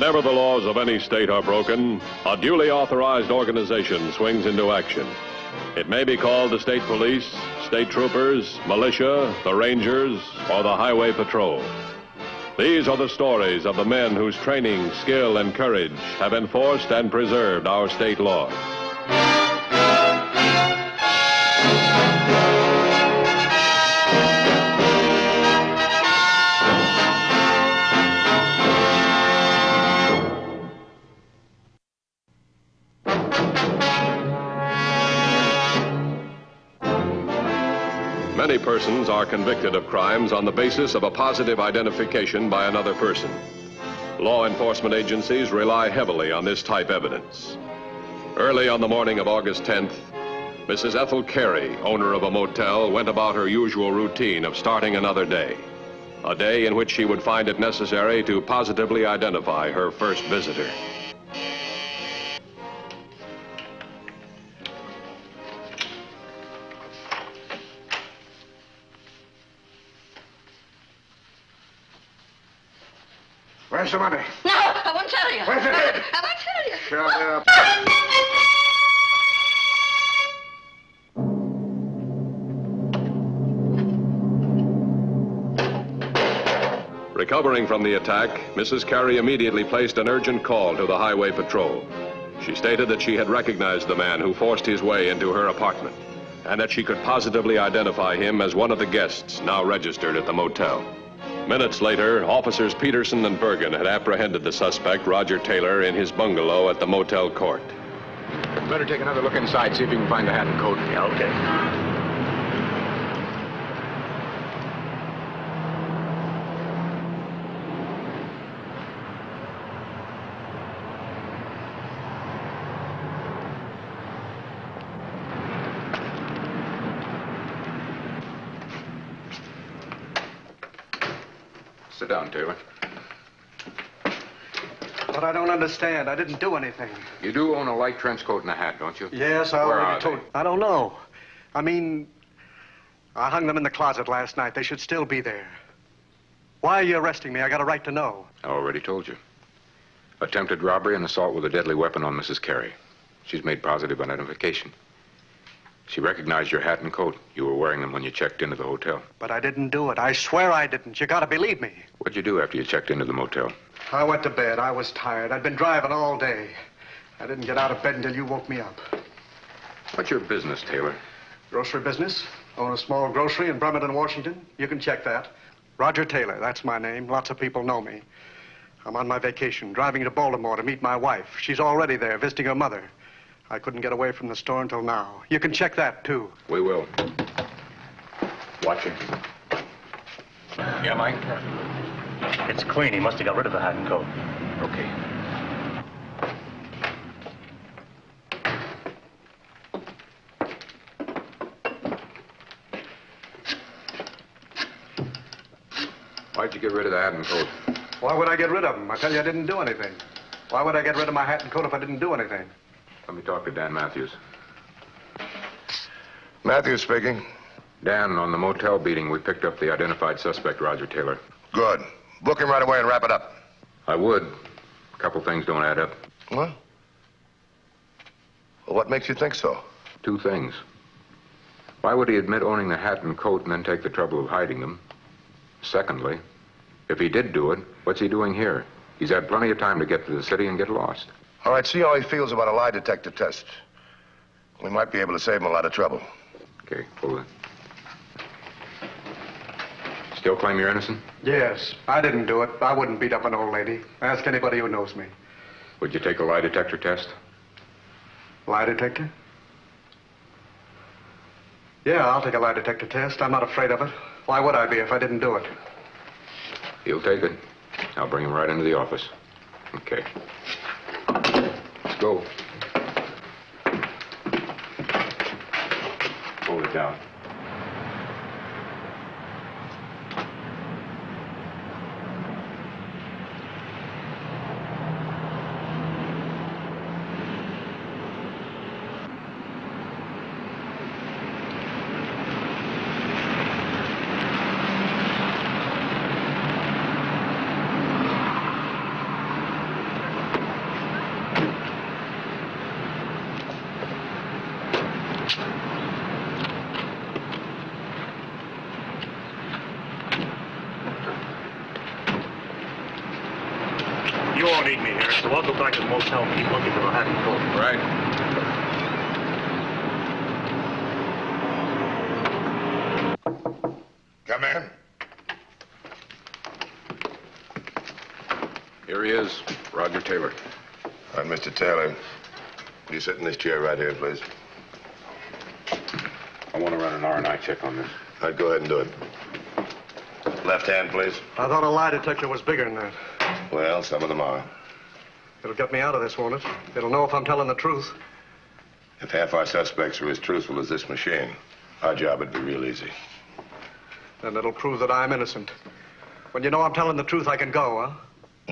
Whenever the laws of any state are broken, a duly authorized organization swings into action. It may be called the state police, state troopers, militia, the rangers, or the highway patrol. These are the stories of the men whose training, skill, and courage have enforced and preserved our state laws. Many persons are convicted of crimes on the basis of a positive identification by another person. Law enforcement agencies rely heavily on this type evidence. Early on the morning of August 10th, Mrs. Ethel Carey, owner of a motel, went about her usual routine of starting another day. A day in which she would find it necessary to positively identify her first visitor. Where's the money? No, I won't tell you. Where's the kid? I won't tell you. Shut up. Recovering from the attack, Mrs. Carey immediately placed an urgent call to the highway patrol. She stated that she had recognized the man who forced his way into her apartment, and that she could positively identify him as one of the guests now registered at the motel. Minutes later, officers Peterson and Bergen had apprehended the suspect, Roger Taylor, in his bungalow at the motel court. Better take another look inside, see if you can find the hat and coat. Yeah, okay. Sit down, Taylor. But I don't understand. I didn't do anything. You do own a light trench coat and a hat, don't you? Yes, I Where already are told. they? I don't know. I mean, I hung them in the closet last night. They should still be there. Why are you arresting me? I got a right to know. I already told you. Attempted robbery and assault with a deadly weapon on Mrs. Carey. She's made positive identification. She recognized your hat and coat. You were wearing them when you checked into the hotel. But I didn't do it. I swear I didn't. You gotta believe me. What'd you do after you checked into the motel? I went to bed. I was tired. I'd been driving all day. I didn't get out of bed until you woke me up. What's your business, Taylor? Grocery business. Own a small grocery in Bremerton, Washington. You can check that. Roger Taylor, that's my name. Lots of people know me. I'm on my vacation, driving to Baltimore to meet my wife. She's already there, visiting her mother. I couldn't get away from the store until now. You can check that, too. We will. Watching. Yeah, Mike? It's clean. He must have got rid of the hat and coat. Okay. Why'd you get rid of the hat and coat? Why would I get rid of them? I tell you, I didn't do anything. Why would I get rid of my hat and coat if I didn't do anything? Let me talk to Dan Matthews. Matthews speaking. Dan, on the motel beating, we picked up the identified suspect, Roger Taylor. Good. Book him right away and wrap it up. I would. A couple things don't add up. What? Well, what makes you think so? Two things. Why would he admit owning the hat and coat and then take the trouble of hiding them? Secondly, if he did do it, what's he doing here? He's had plenty of time to get to the city and get lost. All right, see how he feels about a lie detector test. We might be able to save him a lot of trouble. Okay, hold it. Still claim you're innocent? Yes, I didn't do it. I wouldn't beat up an old lady. Ask anybody who knows me. Would you take a lie detector test? Lie detector? Yeah, I'll take a lie detector test. I'm not afraid of it. Why would I be if I didn't do it? He'll take it. I'll bring him right into the office. Okay. Let's go. Hold it down. meet me here, so I'll go back to the motel and keep looking for the hat and coat. Right. Come in. Here he is, Roger Taylor. All right, Mr. Taylor. Will you sit in this chair right here, please? I want to run an R&I check on this. All right, go ahead and do it. Left hand, please. I thought a lie detector was bigger than that. Well, some of them are. It'll get me out of this, won't it? It'll know if I'm telling the truth. If half our suspects are as truthful as this machine, our job would be real easy. Then it'll prove that I'm innocent. When you know I'm telling the truth, I can go, huh?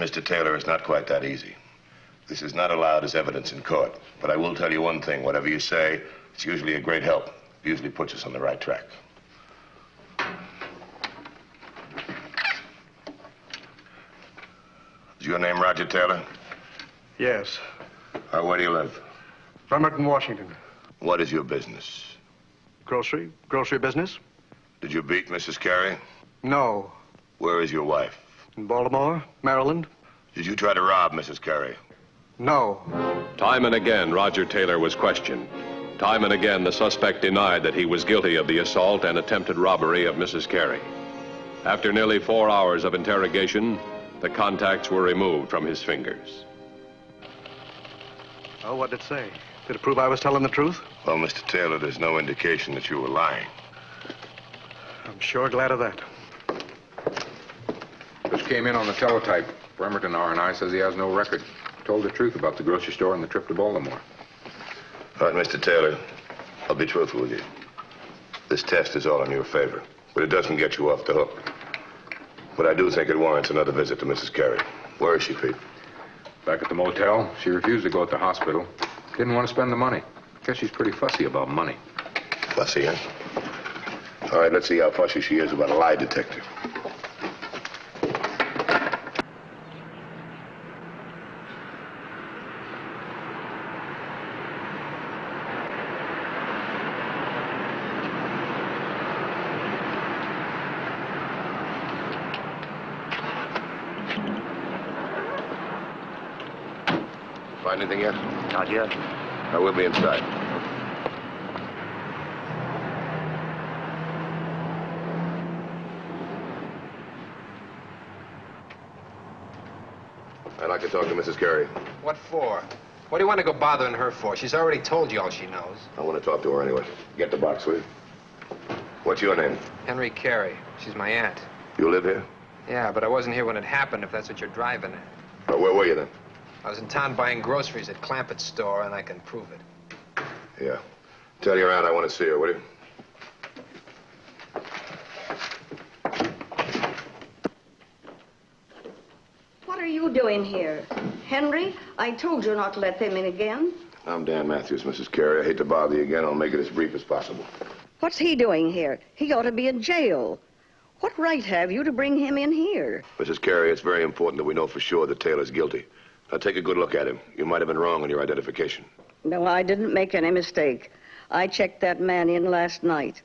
Mr. Taylor, it's not quite that easy. This is not allowed as evidence in court. But I will tell you one thing. Whatever you say, it's usually a great help. It usually puts us on the right track. Is your name Roger Taylor? Yes. Where do you live? Bremerton, Washington. What is your business? Grocery business? Did you beat Mrs. Carey? No. Where is your wife? In Baltimore, Maryland? Did you try to rob Mrs. Carey? No. Time and again, Roger Taylor was questioned. Time and again, the suspect denied that he was guilty of the assault and attempted robbery of Mrs. Carey. After nearly 4 hours of interrogation, the contacts were removed from his fingers. Oh, what did it say? Did it prove I was telling the truth? Well, Mr. Taylor, there's no indication that you were lying. I'm sure glad of that. This came in on the teletype. Bremerton R&I says he has no record. Told the truth about the grocery store and the trip to Baltimore. All right, Mr. Taylor, I'll be truthful with you. This test is all in your favor, but it doesn't get you off the hook. But I do think it warrants another visit to Mrs. Carey. Where is she, Pete? Back at the motel, she refused to go at the hospital. Didn't want to spend the money. Guess she's pretty fussy about money. Fussy, huh? All right, let's see how fussy she is about a lie detector. Find anything yet? Not yet. I will be inside. I'd like to talk to Mrs. Carey. What for? What do you want to go bothering her for? She's already told you all she knows. I want to talk to her anyway. Get the box, will you? What's your name? Henry Carey. She's my aunt. You live here? Yeah, but I wasn't here when it happened, if that's what you're driving at. Oh, where were you then? I was in town buying groceries at Clampett's store, and I can prove it. Yeah. Tell your aunt I want to see her, will you? What are you doing here? Henry, I told you not to let them in again. I'm Dan Matthews, Mrs. Carey. I hate to bother you again. I'll make it as brief as possible. What's he doing here? He ought to be in jail. What right have you to bring him in here? Mrs. Carey, it's very important that we know for sure that Taylor's guilty. Now, take a good look at him. You might have been wrong on your identification. No, I didn't make any mistake. I checked that man in last night.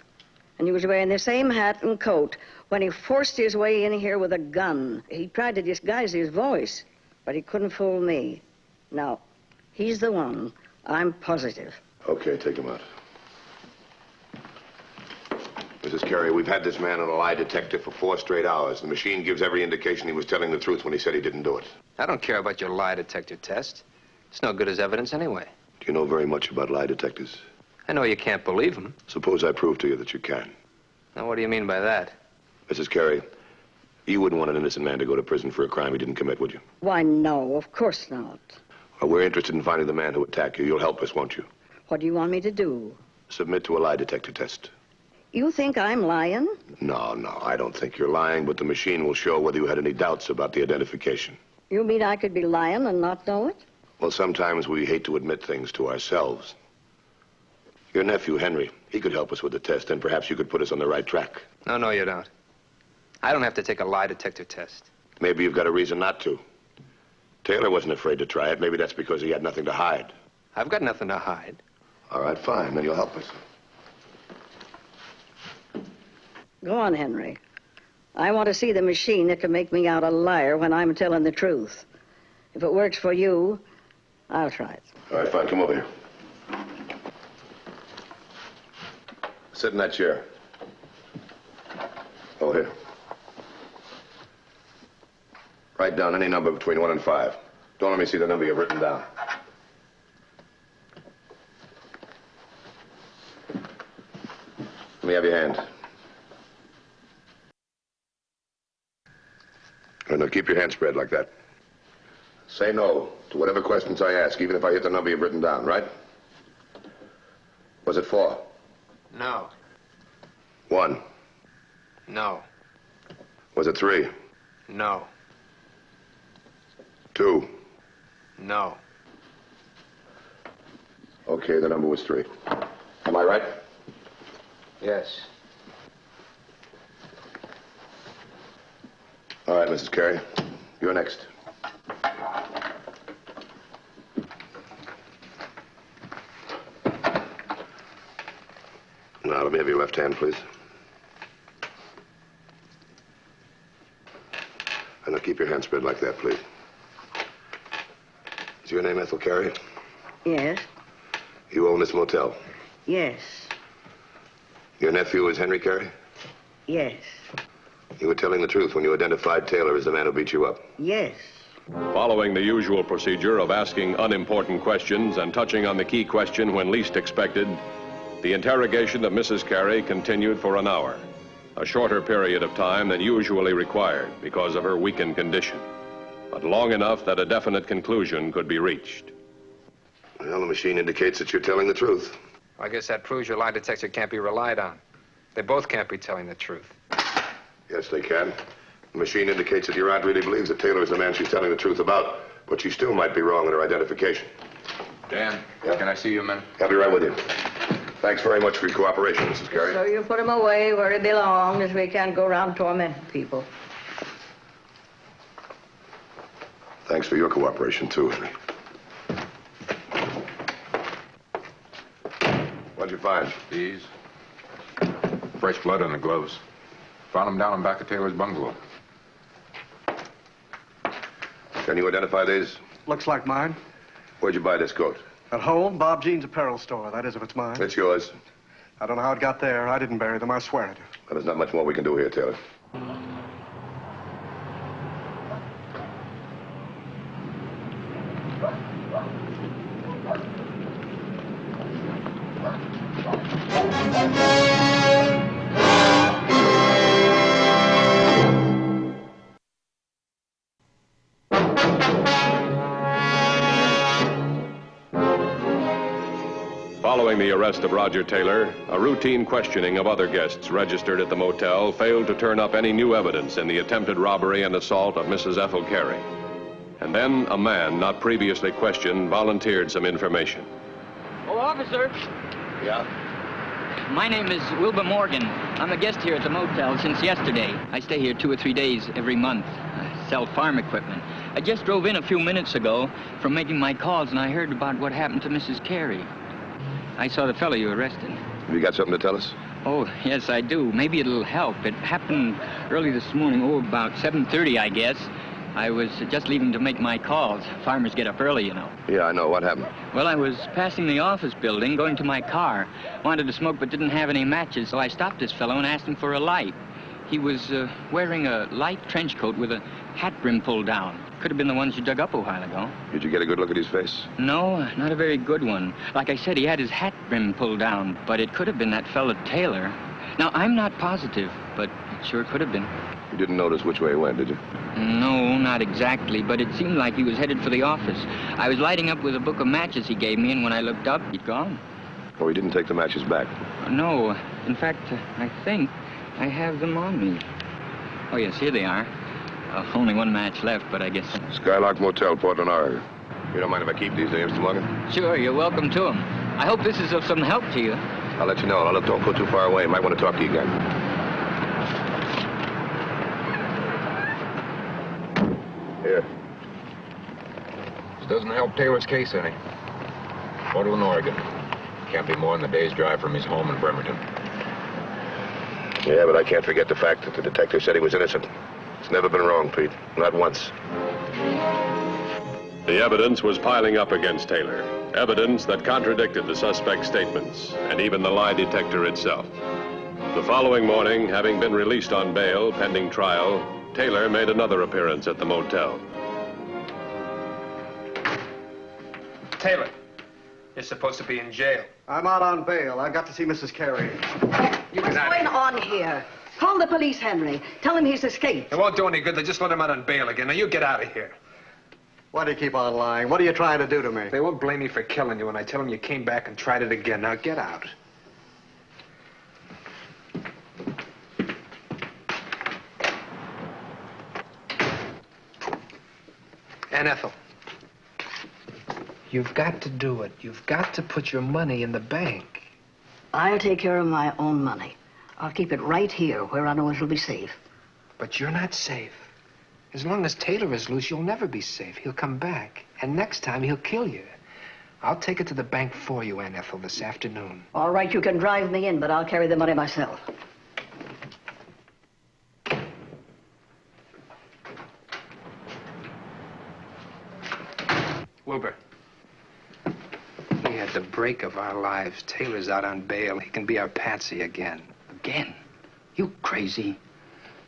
And he was wearing the same hat and coat when he forced his way in here with a gun. He tried to disguise his voice, but he couldn't fool me. Now, he's the one. I'm positive. Okay, take him out. Mrs. Carey, we've had this man on a lie detector for 4 straight hours. The machine gives every indication he was telling the truth when he said he didn't do it. I don't care about your lie detector test. It's no good as evidence anyway. Do you know very much about lie detectors? I know you can't believe them. Suppose I prove to you that you can. Now, what do you mean by that? Mrs. Carey, you wouldn't want an innocent man to go to prison for a crime he didn't commit, would you? Why, no, of course not. Well, we're interested in finding the man who attacked you. You'll help us, won't you? What do you want me to do? Submit to a lie detector test. You think I'm lying? No, I don't think you're lying, but the machine will show whether you had any doubts about the identification. You mean I could be lying and not know it? Well, sometimes we hate to admit things to ourselves. Your nephew, Henry, he could help us with the test, and perhaps you could put us on the right track. No, you don't. I don't have to take a lie detector test. Maybe you've got a reason not to. Taylor wasn't afraid to try it. Maybe that's because he had nothing to hide. I've got nothing to hide. All right, fine. Then you'll help us. Go on, Henry. I want to see the machine that can make me out a liar when I'm telling the truth. If it works for you, I'll try it. All right, fine. Come over here. Sit in that chair. Over here. Write down any number between 1 and 5. Don't let me see the number you've written down. Let me have your hand. And now keep your hand spread like that. Say no to whatever questions I ask, even if I hit the number you've written down, right? Was it 4? No. 1? No. Was it 3? No. 2? No. Okay, the number was 3. Am I right? Yes. All right, Mrs. Carey. You're next. Now, let me have your left hand, please. And now keep your hand spread like that, please. Is your name Ethel Carey? Yes? You own this motel? Yes. Your nephew is Henry Carey? Yes. You were telling the truth when you identified Taylor as the man who beat you up? Yes. Following the usual procedure of asking unimportant questions and touching on the key question when least expected, the interrogation of Mrs. Carey continued for an hour, a shorter period of time than usually required because of her weakened condition, but long enough that a definite conclusion could be reached. Well, the machine indicates that you're telling the truth. I guess that proves your lie detector can't be relied on. They both can't be telling the truth. Yes, they can. The machine indicates that your aunt really believes that Taylor is the man she's telling the truth about, but she still might be wrong in her identification. Dan, Yeah? can I see you a minute? I'll be right with you. Thanks very much for your cooperation, Mrs. Carey. So you put him away where he belongs. We can't go around tormenting people. Thanks for your cooperation, too, Henry. What'd you find? These. Fresh blood on the gloves. Found them down in back of Taylor's bungalow. Can you identify these? Looks like mine. Where'd you buy this coat? At home, Bob Jean's apparel store. That is, if it's mine. It's yours. I don't know how it got there. I didn't bury them. I swear it. Well, there's not much more we can do here, Taylor. Following the arrest of Roger Taylor, a routine questioning of other guests registered at the motel failed to turn up any new evidence in the attempted robbery and assault of Mrs. Ethel Carey. And then a man not previously questioned volunteered some information. Oh, officer, Yeah? my name is Wilbur Morgan. I'm a guest here at the motel since yesterday. I stay here 2 or 3 days every month. I sell farm equipment. I just drove in a few minutes ago from making my calls, and I heard about what happened to Mrs. Carey. I saw the fellow you arrested. Have you got something to tell us? Oh, yes, I do. Maybe it'll help. It happened early this morning, about 7:30, I guess. I was just leaving to make my calls. Farmers get up early, you know. Yeah, I know. What happened? Well, I was passing the office building, going to my car. Wanted to smoke, but didn't have any matches, so I stopped this fellow and asked him for a light. He was wearing a light trench coat with a hat brim pulled down. Could have been the ones you dug up a while ago. Did you get a good look at his face? No, not a very good one. Like I said, he had his hat brim pulled down, but it could have been that fellow Taylor. Now, I'm not positive, but it sure could have been. You didn't notice which way he went, did you? No, not exactly, but it seemed like he was headed for the office. I was lighting up with a book of matches he gave me, and when I looked up, he'd gone. Oh, he didn't take the matches back. No, in fact, I think I have them on me. Oh, yes, here they are. Only one match left, but I guess... Skylark Motel, Portland, Oregon. You don't mind if I keep these, Mr. Morgan? Sure, you're welcome to them. I hope this is of some help to you. I'll let you know. Don't go too far away. Might want to talk to you again. Here. This doesn't help Taylor's case any. Portland, Oregon. Can't be more than a day's drive from his home in Bremerton. Yeah, but I can't forget the fact that the detective said he was innocent. It's never been wrong, Pete. Not once. The evidence was piling up against Taylor. Evidence that contradicted the suspect's statements and even the lie detector itself. The following morning, having been released on bail pending trial, Taylor made another appearance at the motel. Taylor, you're supposed to be in jail. I'm out on bail. I got to see Mrs. Carey. What's going on here? Call the police, Henry. Tell him he's escaped. It won't do any good. They just let him out on bail again. Now, you get out of here. Why do you keep on lying? What are you trying to do to me? They won't blame me for killing you when I tell them you came back and tried it again. Now, get out. And Ethel, you've got to do it. You've got to put your money in the bank. I'll take care of my own money. I'll keep it right here where I know it'll be safe. But you're not safe. As long as Taylor is loose, you'll never be safe. He'll come back, and next time he'll kill you. I'll take it to the bank for you, Aunt Ethel, this afternoon. All right, you can drive me in, but I'll carry the money myself. Wilbur, we had the break of our lives. Taylor's out on bail. He can be our patsy again. Again? You crazy.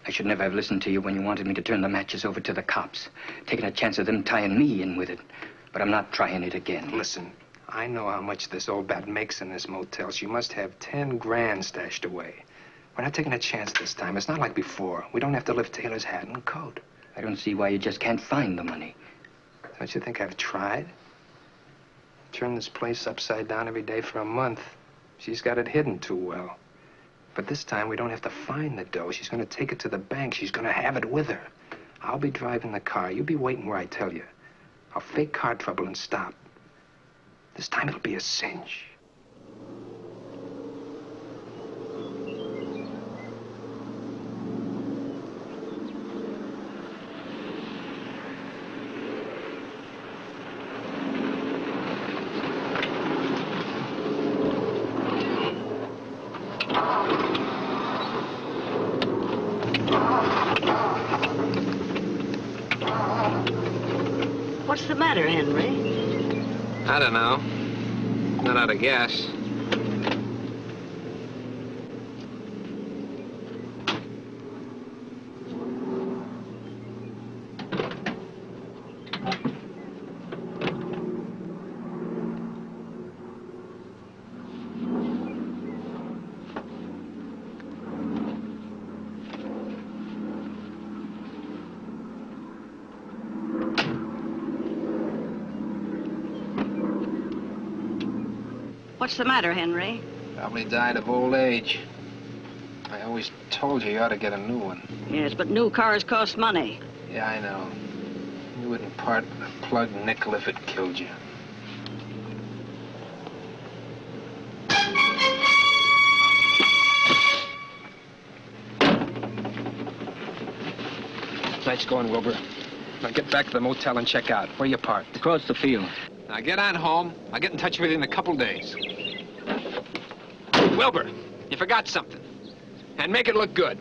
I should never have listened to you when you wanted me to turn the matches over to the cops, taking a chance of them tying me in with it. But I'm not trying it again. Listen, I know how much this old bat makes in this motel. She must have 10 grand stashed away. We're not taking a chance this time. It's not like before. We don't have to lift Taylor's hat and coat. I don't see why you just can't find the money. Don't you think I've tried? Turned this place upside down every day for a month. She's got it hidden too well. But this time, we don't have to find the dough. She's going to take it to the bank. She's going to have it with her. I'll be driving the car. You be waiting where I tell you. I'll fake car trouble and stop. This time, it'll be a cinch. What's the matter, Henry? I don't know. Not out of gas. What's the matter, Henry? Probably died of old age. I always told you ought to get a new one. Yes, but new cars cost money. Yeah, I know. You wouldn't part with a plug nickel if it killed you. Nice going, Wilbur. Now get back to the motel and check out. Where you parked? Across the field. Now get on home. I'll get in touch with you in a couple days. Wilbur, you forgot something. And make it look good.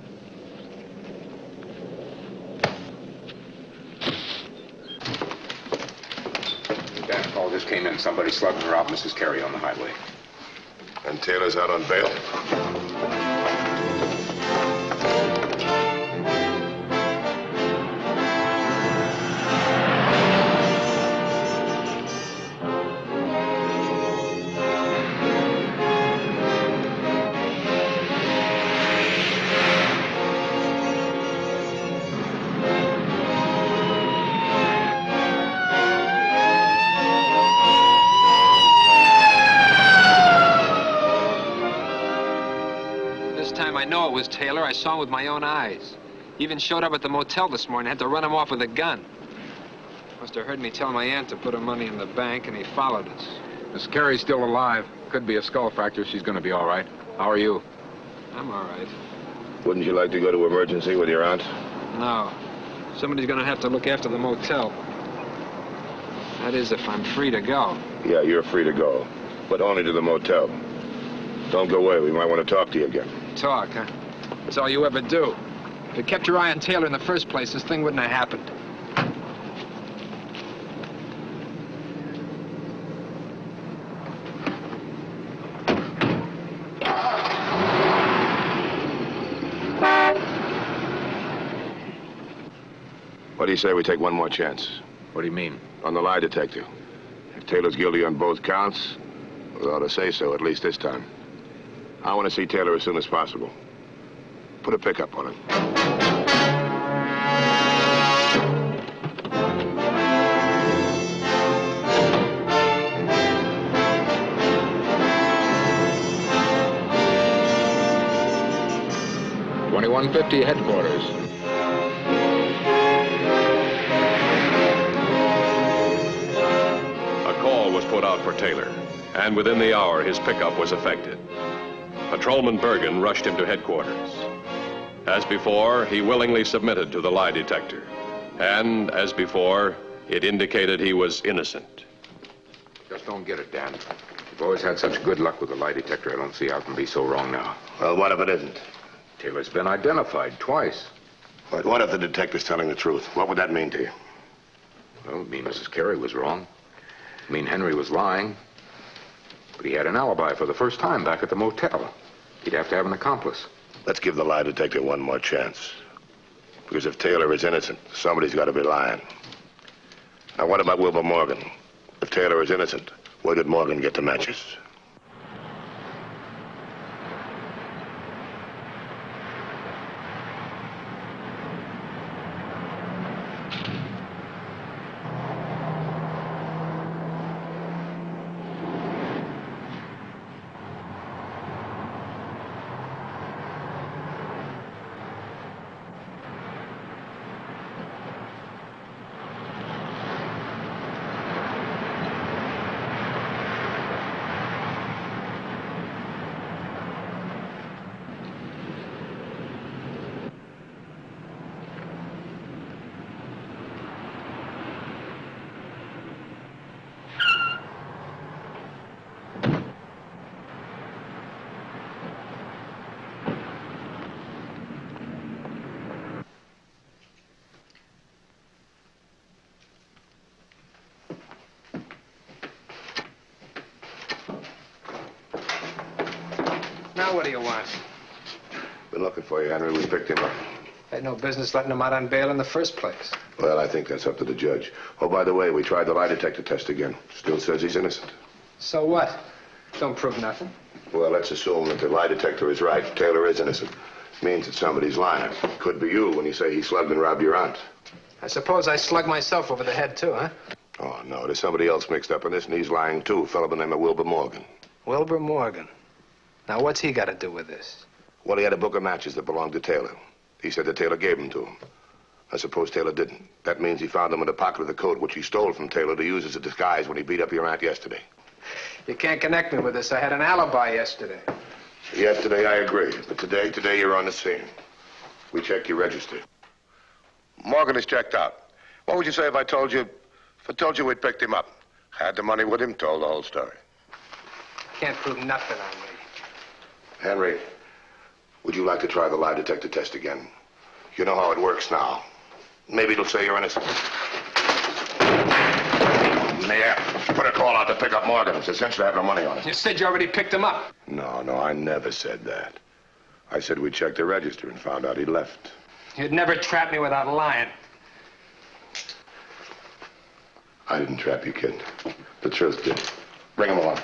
That call just came in. Somebody slugged her out, Mrs. Carey, on the highway. And Taylor's out on bail? I know it was Taylor. I saw him with my own eyes. He even showed up at the motel this morning. Had to run him off with a gun. Must have heard me tell my aunt to put her money in the bank, and he followed us. Miss Carey's still alive. Could be a skull fracture. She's going to be all right. How are you? I'm all right. Wouldn't you like to go to emergency with your aunt? No. Somebody's going to have to look after the motel. That is, if I'm free to go. Yeah, you're free to go. But only to the motel. Don't go away. We might want to talk to you again. Talk, huh? That's all you ever do. If you kept your eye on Taylor in the first place, this thing wouldn't have happened. What do you say we take one more chance? What do you mean? On the lie detector. If Taylor's guilty on both counts, we ought to say so, at least this time. I want to see Taylor as soon as possible. Put a pickup on him. .150 headquarters. A call was put out for Taylor, and within the hour, his pickup was effected. Patrolman Bergen rushed him to headquarters. As before, he willingly submitted to the lie detector. And, as before, it indicated he was innocent. Just don't get it, Dan. You've always had such good luck with the lie detector. I don't see how it can be so wrong now. Well, what if it isn't? Taylor's been identified twice. But what if the detective's telling the truth? What would that mean to you? Well, it mean Mrs. Carey was wrong. It mean Henry was lying. But he had an alibi for the first time back at the motel. He'd have to have an accomplice. Let's give the lie detector one more chance. Because if Taylor is innocent, somebody's got to be lying. Now, what about Wilbur Morgan? If Taylor is innocent, where did Morgan get the matches? Now what do you want? Been looking for you, Henry. We picked him up. Had no business letting him out on bail in the first place. Well, I think that's up to the judge. Oh, by the way, we tried the lie detector test again. Still says he's innocent. So what? Don't prove nothing. Well, let's assume that the lie detector is right. Taylor is innocent. Means that somebody's lying. Could be you when you say he slugged and robbed your aunt. I suppose I slugged myself over the head, too, huh? Oh, no, there's somebody else mixed up in this, and he's lying, too. A fellow by the name of Wilbur Morgan. Wilbur Morgan. Now, what's he got to do with this? Well, he had a book of matches that belonged to Taylor. He said that Taylor gave them to him. I suppose Taylor didn't. That means he found them in the pocket of the coat, which he stole from Taylor to use as a disguise when he beat up your aunt yesterday. You can't connect me with this. I had an alibi yesterday. Yesterday, I agree. But today you're on the scene. We checked your register. Morgan is checked out. What would you say if I told you we'd picked him up? Had the money with him, told the whole story. Can't prove nothing on me. Henry, would you like to try the lie detector test again? You know how it works now. Maybe it'll say you're innocent. Yeah, put a call out to pick up Morgan. It's essential to have no money on it. You said you already picked him up. No, I never said that. I said we checked the register and found out he left. You'd never trap me without lying. I didn't trap you, kid. The truth did. Bring him along.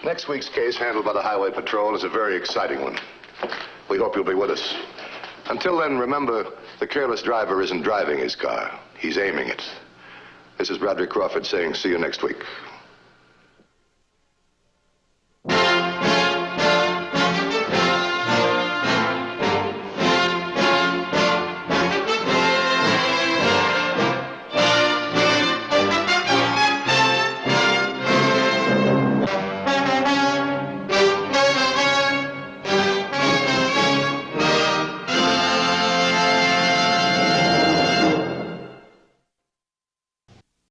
Next week's case, handled by the Highway Patrol, is a very exciting one. We hope you'll be with us. Until then, remember, the careless driver isn't driving his car. He's aiming it. This is Bradley Crawford saying see you next week.